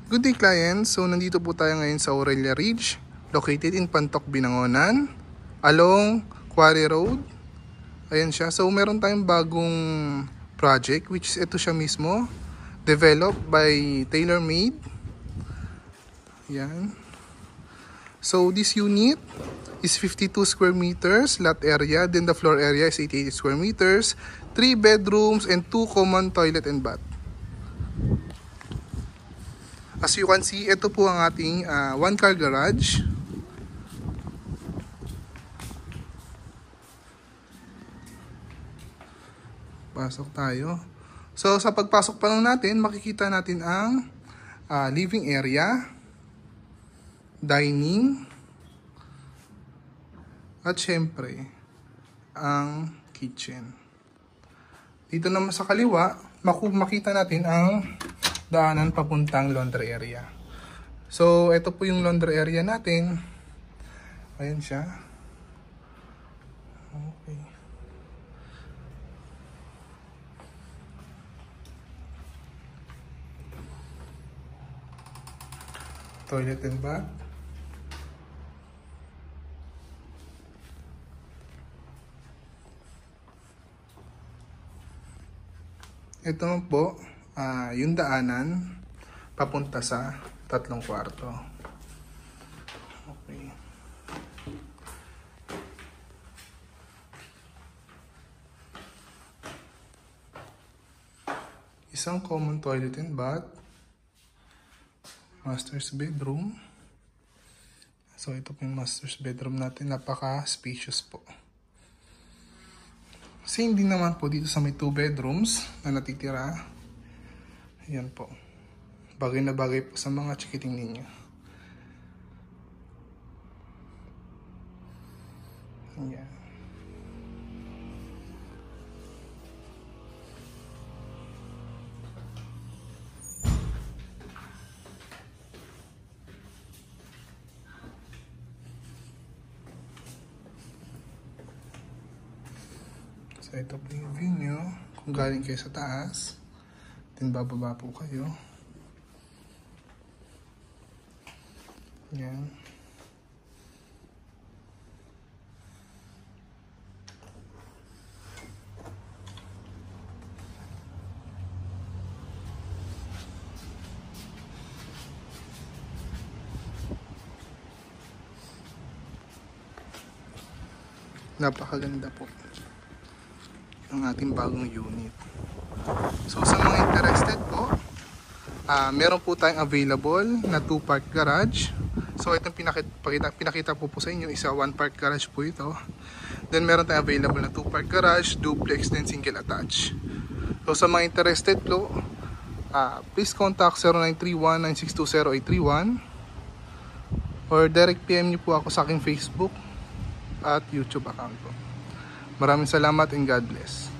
Good day clients, so nandito po tayo ngayon sa Aurelia Ridge, located in Pantoc, Binangonan, along Quarry Road. Ayan siya, so meron tayong bagong project which is ito siya mismo, developed by TaylorMade. Ayan. So this unit is 52 square meters lot area, then the floor area is 88 square meters, 3 bedrooms and 2 common toilet and bath. As you can see, ito po ang ating one car garage. Pasok tayo. So sa pagpasok pa lang natin, makikita natin ang living area, dining, at syempre ang kitchen. Dito naman sa kaliwa, makita natin ang daanan papuntang laundry area. So ito po yung laundry area natin. Ayan siya. Okay. Toilet and bath. Ito po yung daanan papunta sa 3 kwarto. Okay. Isang common toilet and bath. Master's bedroom. So ito po yung master's bedroom natin. Napaka-spacious po. Same din naman po dito sa may 2 bedrooms na natitira. Ayan po. Bagay na bagay po sa mga chikiting ninyo. Ayan. So ito po yung view nyo. Kung galing kayo sa taas, then bababa po kayo. Yan. Napakaganda po ang ating bagong unit. So sa mga interested po, meron po tayong available na 2-part garage. So itong pinakita po sa inyo, isa 1-part garage po ito. Then meron tayong available na 2-part garage, duplex, then single attach. So sa mga interested po, please contact 0931-9620-831 or direct PM nyo po ako sa aking Facebook at YouTube account po. Maraming salamat and God bless.